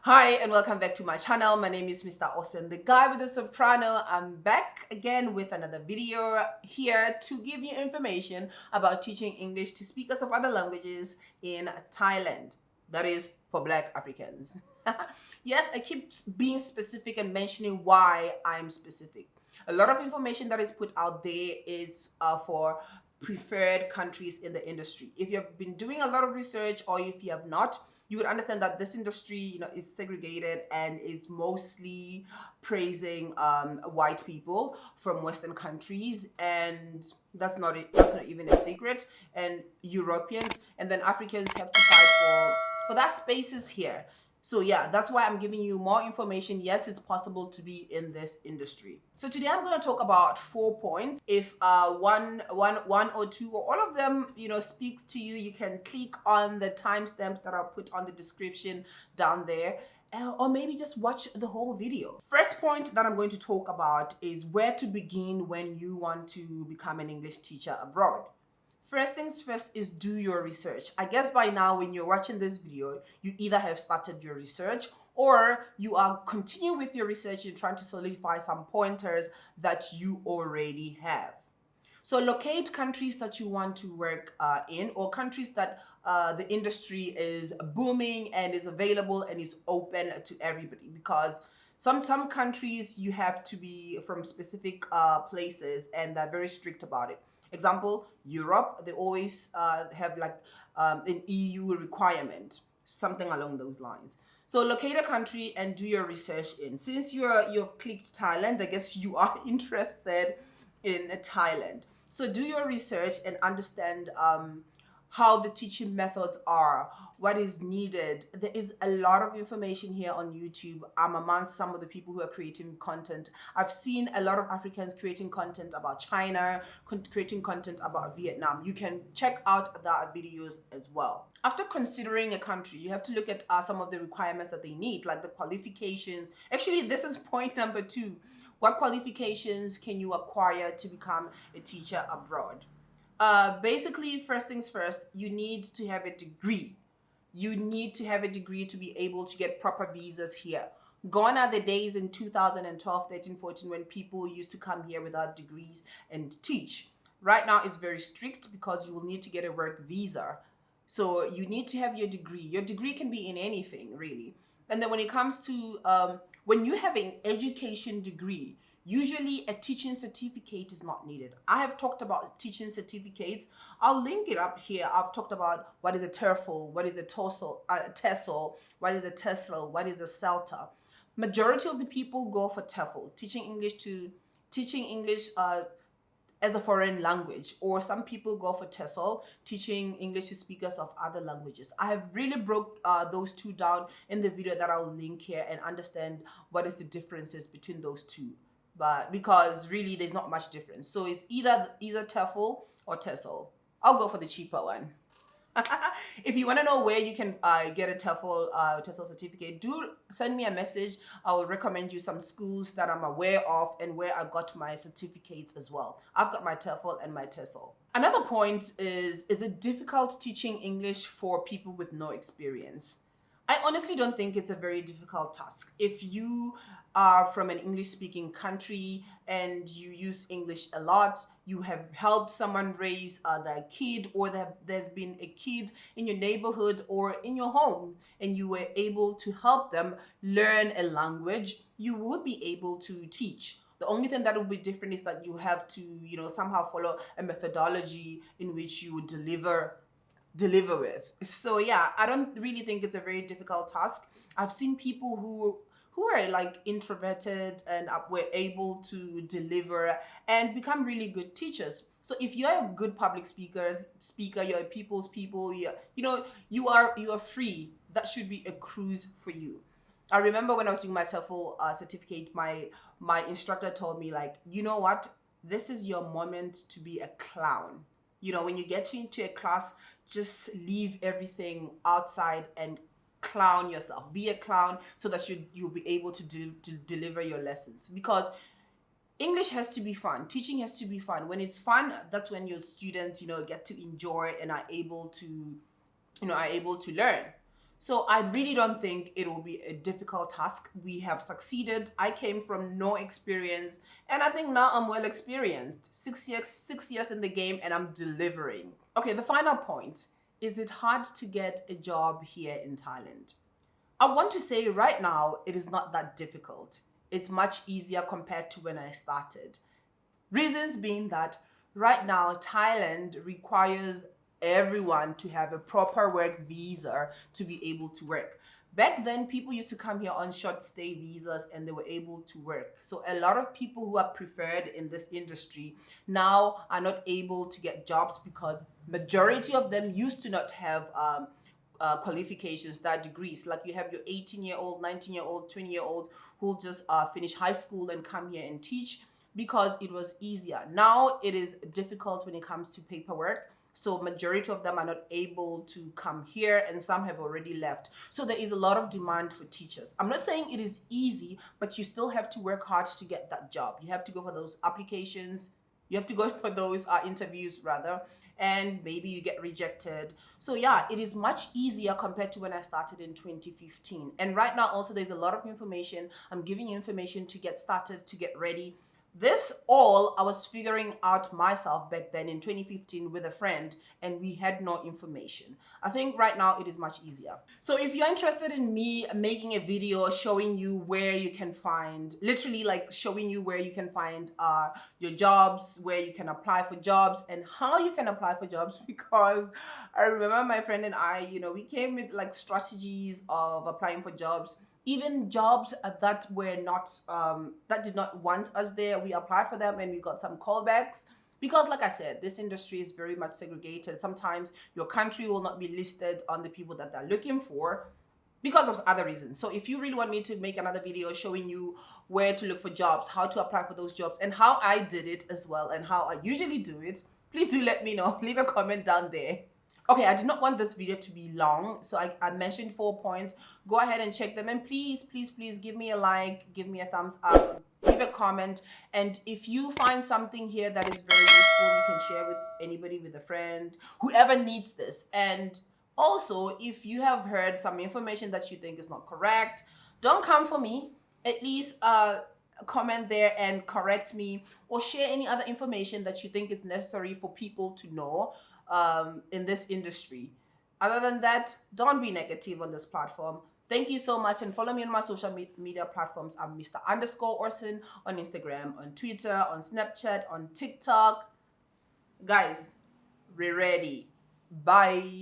Hi and welcome back to my channel. My name is Mr. Austin, the guy with the soprano. I'm back again with another video here to give you information about teaching English to speakers of other languages in Thailand. That is for Black Africans. Yes, I keep being specific and mentioning why I'm specific. A lot of information that is put out there is for preferred countries in the industry. If you've been doing a lot of research or if you have not, you would understand that this industry, is segregated and is mostly praising white people from Western countries, and that's not even a secret. And Europeans and then Africans have to fight for that spaces here. So yeah, that's why I'm giving you more information. Yes, it's possible to be in this industry. So today I'm going to talk about 4 points. If one or two or all of them, speaks to you, you can click on the timestamps that I'll put on the description down there. Or maybe just watch the whole video. First point that I'm going to talk about is where to begin when you want to become an English teacher abroad. First things first is do your research. I guess by now when you're watching this video, you either have started your research or you are continuing with your research and trying to solidify some pointers that you already have. So locate countries that you want to work in, or countries that the industry is booming and is available and is open to everybody, because some countries you have to be from specific places and they're very strict about it. Example, Europe, they always have like an EU requirement, something along those lines. So locate a country and do your research in. Since you've clicked Thailand, I guess you are interested in Thailand. So do your research and understand how the teaching methods are, what is needed. There is a lot of information here on YouTube. I'm amongst some of the people who are creating content. I've seen a lot of Africans creating content about China, creating content about Vietnam. You can check out that videos as well. After considering a country, you have to look at some of the requirements that they need, like the qualifications. Actually, this is point number 2. What qualifications can you acquire to become a teacher abroad? Basically, first things first, you need to have a degree. You need to have a degree to be able to get proper visas here. Gone are the days in 2012, 13, 14 when people used to come here without degrees and teach. Right now, it's very strict because you will need to get a work visa. So you need to have your degree. Your degree can be in anything, really. And then when it comes to when you have an education degree, usually a teaching certificate is not needed. I have talked about teaching certificates. I'll link it up here. I've talked about what is a TEFL, what is a TESOL, what is a TESOL, what is a CELTA. Majority of the people go for TEFL, teaching English as a foreign language, or some people go for TESOL, teaching English to speakers of other languages. I have really broke those two down in the video that I'll link here and understand what is the differences between those two. But because really there's not much difference. So it's either TEFL or TESOL. I'll go for the cheaper one. If you want to know where you can get a TEFL certificate, do send me a message. I will recommend you some schools that I'm aware of and where I got my certificates as well. I've got my TEFL and my TESOL. Another point is it difficult teaching English for people with no experience? I honestly don't think it's a very difficult task. If you are from an English-speaking country and you use English a lot, you have helped someone raise their kid, or there's been a kid in your neighborhood or in your home, and you were able to help them learn a language, you would be able to teach. The only thing that will be different is that you have to, somehow follow a methodology in which you would deliver with. So yeah, I don't really think it's a very difficult task. I've seen people who are like introverted and were able to deliver and become really good teachers. So if you're a good public speaker, you're a people's people, you are free. That should be a cruise for you. I remember when I was doing my TEFL certificate, my instructor told me, like, you know what, this is your moment to be a clown. When you get into a class, just leave everything outside and clown yourself. Be a clown so that you'll be able to deliver your lessons. Because English has to be fun. Teaching has to be fun. When it's fun, that's when your students, get to enjoy and are able to learn. So I really don't think it will be a difficult task. We have succeeded. I came from no experience, and I think now I'm well experienced. 6 years in the game, and I'm delivering. Okay, the final point. Is it hard to get a job here in Thailand? I want to say right now it is not that difficult. It's much easier compared to when I started. Reasons being that right now Thailand requires everyone to have a proper work visa to be able to work. Back then, people used to come here on short stay visas and they were able to work. So a lot of people who are preferred in this industry now are not able to get jobs because majority of them used to not have qualifications, that degrees. Like you have your 18-year-old, 19-year-old, 20-year-olds who just finish high school and come here and teach because it was easier. Now it is difficult when it comes to paperwork. So majority of them are not able to come here and some have already left. So there is a lot of demand for teachers. I'm not saying it is easy, but you still have to work hard to get that job. You have to go for those applications. You have to go for those interviews rather, and maybe you get rejected. So yeah, it is much easier compared to when I started in 2015. And right now also there's a lot of information. I'm giving you information to get started, to get ready. This all I was figuring out myself back then in 2015 with a friend, and we had no information. I think right now it is much easier. So if you're interested in me making a video showing you where you can find, literally like showing you where you can find your jobs, where you can apply for jobs and how you can apply for jobs, because I remember my friend and I, we came with like strategies of applying for jobs. Even jobs that were not that did not want us there, we applied for them and we got some callbacks, because like I said, this industry is very much segregated. Sometimes your country will not be listed on the people that they're looking for because of other reasons. So if you really want me to make another video showing you where to look for jobs, how to apply for those jobs, and how I did it as well and how I usually do it, please do let me know. Leave a comment down there. Okay, I did not want this video to be long, so I mentioned 4 points. Go ahead and check them, and please, please, please give me a like, give me a thumbs up, leave a comment, and if you find something here that is very useful, you can share with anybody, with a friend, whoever needs this. And also, if you have heard some information that you think is not correct, don't come for me. At least comment there and correct me, or share any other information that you think is necessary for people to know in this industry. Other than that, don't be negative on this platform. Thank you so much, and follow me on my social media platforms. I'm Mr_Orson on Instagram, on Twitter, on Snapchat, on TikTok. Guys, we're ready. Bye.